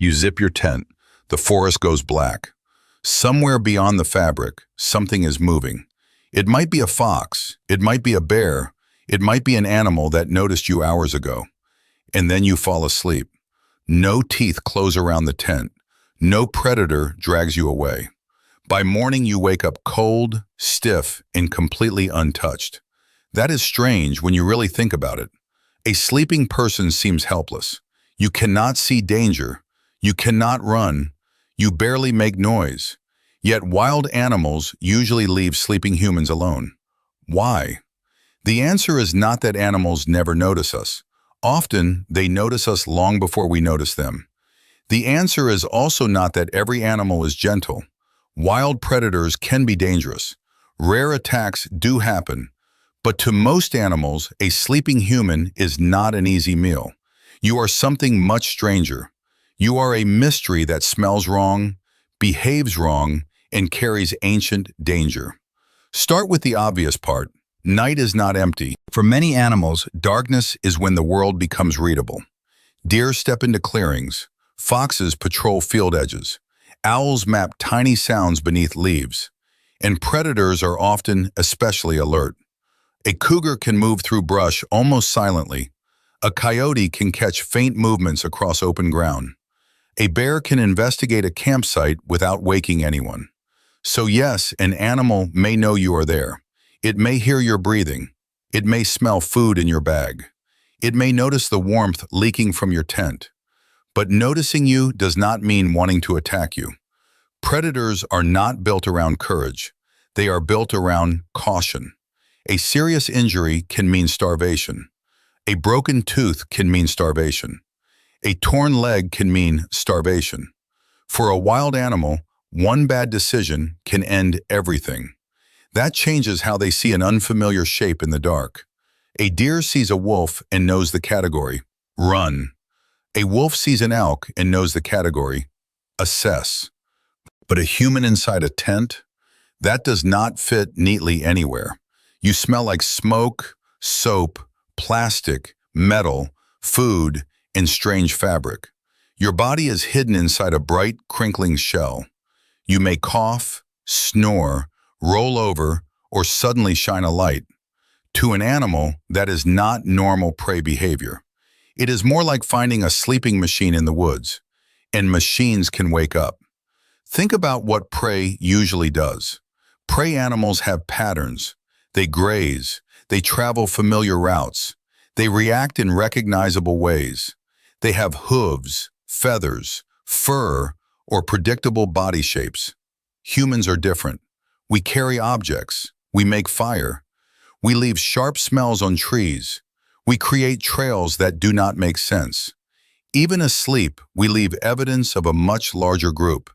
You zip your tent. The forest goes black. Somewhere beyond the fabric, something is moving. It might be a fox. It might be a bear. It might be an animal that noticed you hours ago. And then you fall asleep. No teeth close around the tent. No predator drags you away. By morning, you wake up cold, stiff, and completely untouched. That is strange when you really think about it. A sleeping person seems helpless. You cannot see danger. You cannot run. You barely make noise. Yet wild animals usually leave sleeping humans alone. Why? The answer is not that animals never notice us. Often, they notice us long before we notice them. The answer is also not that every animal is gentle. Wild predators can be dangerous. Rare attacks do happen. But to most animals, a sleeping human is not an easy meal. You are something much stranger. You are a mystery that smells wrong, behaves wrong, and carries ancient danger. Start with the obvious part. Night is not empty. For many animals, darkness is when the world becomes readable. Deer step into clearings. Foxes patrol field edges. Owls map tiny sounds beneath leaves. And predators are often especially alert. A cougar can move through brush almost silently. A coyote can catch faint movements across open ground. A bear can investigate a campsite without waking anyone. So yes, an animal may know you are there. It may hear your breathing. It may smell food in your bag. It may notice the warmth leaking from your tent. But noticing you does not mean wanting to attack you. Predators are not built around courage. They are built around caution. A serious injury can mean starvation. A broken tooth can mean starvation. A torn leg can mean starvation. For a wild animal, one bad decision can end everything. That changes how they see an unfamiliar shape in the dark. A deer sees a wolf and knows the category, run. A wolf sees an elk and knows the category, assess. But a human inside a tent? That does not fit neatly anywhere. You smell like smoke, soap, plastic, metal, food, and strange fabric. Your body is hidden inside a bright, crinkling shell. You may cough, snore, roll over, or suddenly shine a light. To an animal, that is not normal prey behavior. It is more like finding a sleeping machine in the woods, and machines can wake up. Think about what prey usually does. Prey animals have patterns. They graze. They travel familiar routes. They react in recognizable ways. They have hooves, feathers, fur, or predictable body shapes. Humans are different. We carry objects. We make fire. We leave sharp smells on trees. We create trails that do not make sense. Even asleep, we leave evidence of a much larger group.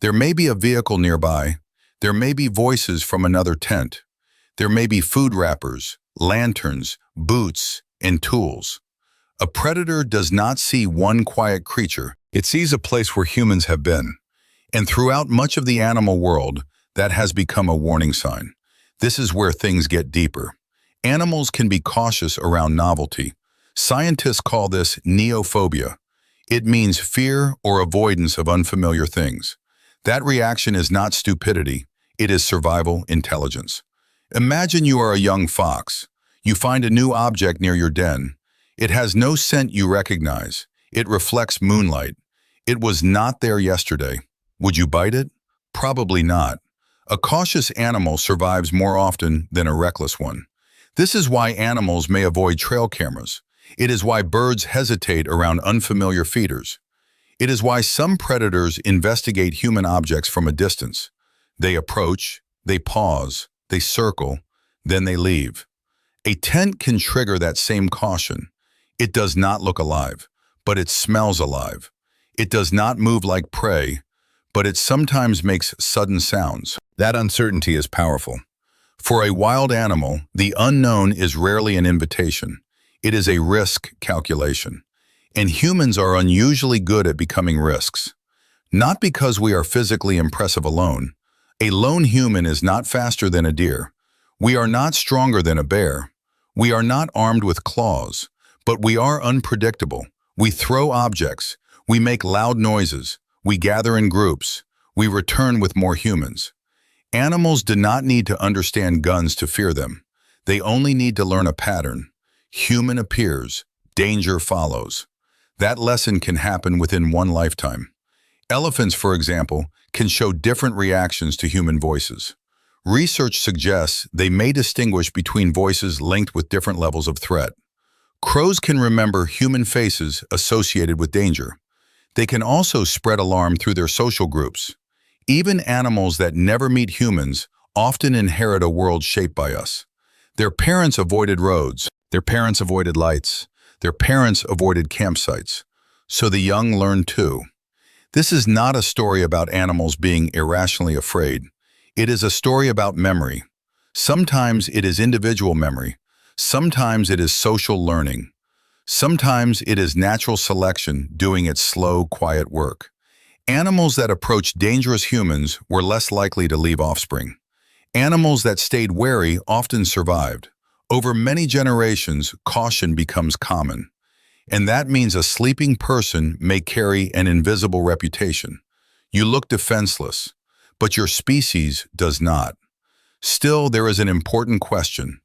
There may be a vehicle nearby. There may be voices from another tent. There may be food wrappers, lanterns, boots, and tools. A predator does not see one quiet creature. It sees a place where humans have been. And throughout much of the animal world, that has become a warning sign. This is where things get deeper. Animals can be cautious around novelty. Scientists call this neophobia. It means fear or avoidance of unfamiliar things. That reaction is not stupidity. It is survival intelligence. Imagine you are a young fox. You find a new object near your den. It has no scent you recognize. It reflects moonlight. It was not there yesterday. Would you bite it? Probably not. A cautious animal survives more often than a reckless one. This is why animals may avoid trail cameras. It is why birds hesitate around unfamiliar feeders. It is why some predators investigate human objects from a distance. They approach, they pause, they circle, then they leave. A tent can trigger that same caution. It does not look alive, but it smells alive. It does not move like prey, but it sometimes makes sudden sounds. That uncertainty is powerful. For a wild animal, the unknown is rarely an invitation. It is a risk calculation. And humans are unusually good at becoming risks. Not because we are physically impressive alone. A lone human is not faster than a deer. We are not stronger than a bear. We are not armed with claws, but we are unpredictable. We throw objects. We make loud noises. We gather in groups. We return with more humans. Animals do not need to understand guns to fear them. They only need to learn a pattern. Human appears, danger follows. That lesson can happen within one lifetime. Elephants, for example, can show different reactions to human voices. Research suggests they may distinguish between voices linked with different levels of threat. Crows can remember human faces associated with danger. They can also spread alarm through their social groups. Even animals that never meet humans often inherit a world shaped by us. Their parents avoided roads. Their parents avoided lights. Their parents avoided campsites. So the young learn too. This is not a story about animals being irrationally afraid. It is a story about memory. Sometimes it is individual memory. Sometimes it is social learning. Sometimes it is natural selection doing its slow, quiet work. Animals that approached dangerous humans were less likely to leave offspring. Animals that stayed wary often survived. Over many generations, caution becomes common. And that means a sleeping person may carry an invisible reputation. You look defenseless, but your species does not. Still, there is an important question.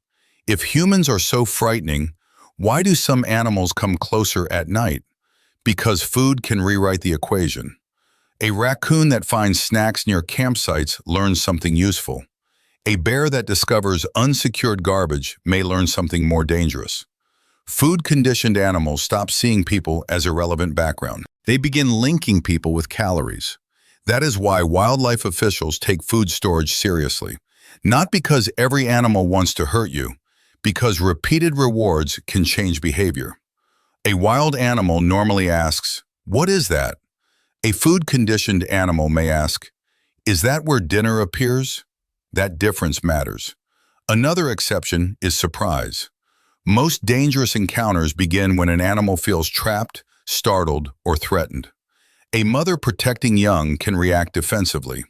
If humans are so frightening, why do some animals come closer at night? Because food can rewrite the equation. A raccoon that finds snacks near campsites learns something useful. A bear that discovers unsecured garbage may learn something more dangerous. Food-conditioned animals stop seeing people as irrelevant background. They begin linking people with calories. That is why wildlife officials take food storage seriously. Not because every animal wants to hurt you, because repeated rewards can change behavior. A wild animal normally asks, "What is that?" A food-conditioned animal may ask, "Is that where dinner appears?" That difference matters. Another exception is surprise. Most dangerous encounters begin when an animal feels trapped, startled, or threatened. A mother protecting young can react defensively.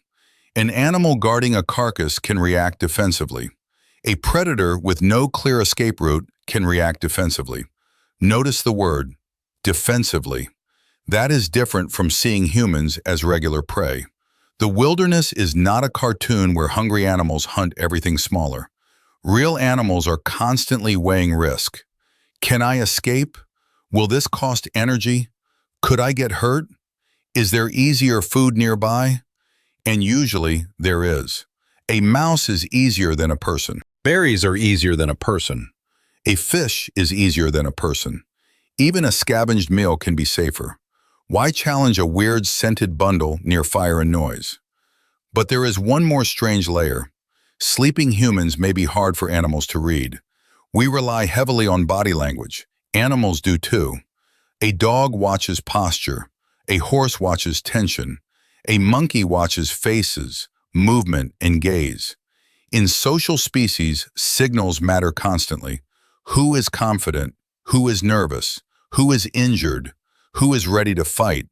An animal guarding a carcass can react defensively. A predator with no clear escape route can react defensively. Notice the word, defensively. That is different from seeing humans as regular prey. The wilderness is not a cartoon where hungry animals hunt everything smaller. Real animals are constantly weighing risk. Can I escape? Will this cost energy? Could I get hurt? Is there easier food nearby? And usually there is. A mouse is easier than a person. Berries are easier than a person. A fish is easier than a person. Even a scavenged meal can be safer. Why challenge a weird scented bundle near fire and noise? But there is one more strange layer. Sleeping humans may be hard for animals to read. We rely heavily on body language. Animals do too. A dog watches posture. A horse watches tension. A monkey watches faces, movement, and gaze. In social species, signals matter constantly. Who is confident? Who is nervous? Who is injured? Who is ready to fight?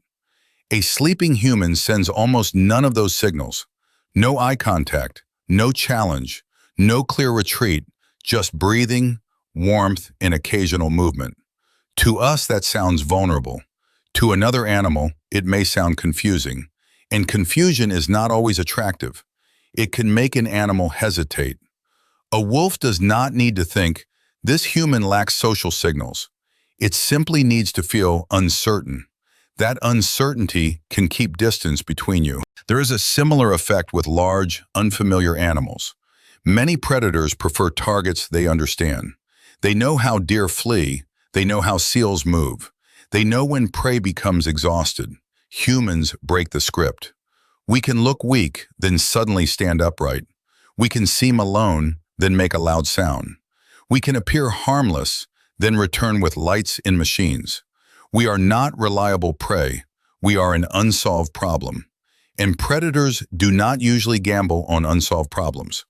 A sleeping human sends almost none of those signals. No eye contact, no challenge, no clear retreat, just breathing, warmth, and occasional movement. To us, that sounds vulnerable. To another animal, it may sound confusing. And confusion is not always attractive. It can make an animal hesitate. A wolf does not need to think, "This human lacks social signals." It simply needs to feel uncertain. That uncertainty can keep distance between you. There is a similar effect with large, unfamiliar animals. Many predators prefer targets they understand. They know how deer flee. They know how seals move. They know when prey becomes exhausted. Humans break the script. We can look weak, then suddenly stand upright. We can seem alone, then make a loud sound. We can appear harmless, then return with lights in machines. We are not reliable prey. We are an unsolved problem. And predators do not usually gamble on unsolved problems.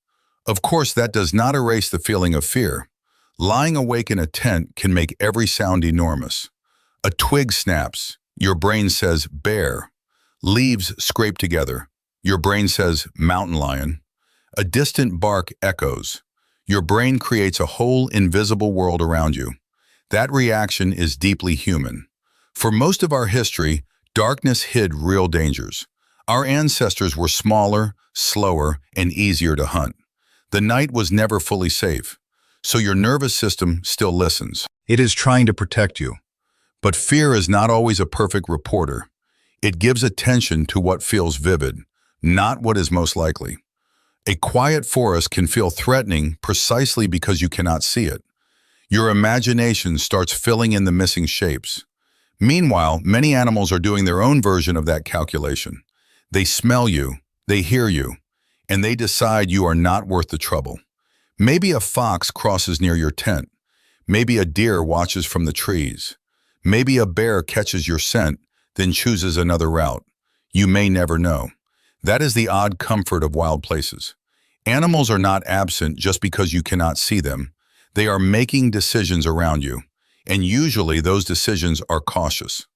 Of course, that does not erase the feeling of fear. Lying awake in a tent can make every sound enormous. A twig snaps. Your brain says, bear. Leaves scrape together. Your brain says, mountain lion. A distant bark echoes. Your brain creates a whole invisible world around you. That reaction is deeply human. For most of our history, Darkness hid real dangers. Our ancestors were smaller, slower, and easier to hunt. The night was never fully safe, so your nervous system still listens. It is trying to protect you. But fear is not always a perfect reporter. It gives attention to what feels vivid, not what is most likely. A quiet forest can feel threatening precisely because you cannot see it. Your imagination starts filling in the missing shapes. Meanwhile, many animals are doing their own version of that calculation. They smell you, they hear you, and they decide you are not worth the trouble. Maybe a fox crosses near your tent. Maybe a deer watches from the trees. Maybe a bear catches your scent, then chooses another route. You may never know. That is the odd comfort of wild places. Animals are not absent just because you cannot see them. They are making decisions around you, and usually those decisions are cautious.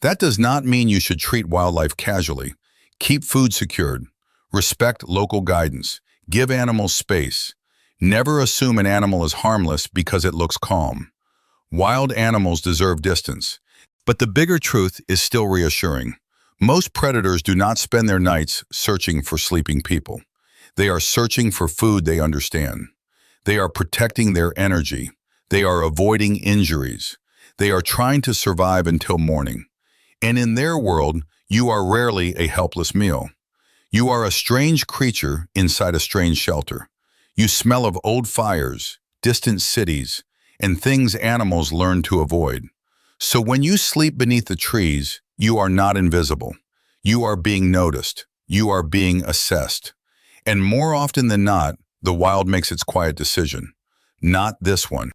That does not mean you should treat wildlife casually. Keep food secured. Respect local guidance. Give animals space. Never assume an animal is harmless because it looks calm. Wild animals deserve distance. But the bigger truth is still reassuring. Most predators do not spend their nights searching for sleeping people. They are searching for food they understand. They are protecting their energy. They are avoiding injuries. They are trying to survive until morning. And in their world, you are rarely a helpless meal. You are a strange creature inside a strange shelter. You smell of old fires, distant cities, and things animals learn to avoid. So when you sleep beneath the trees, you are not invisible. You are being noticed. You are being assessed. And more often than not, the wild makes its quiet decision. Not this one.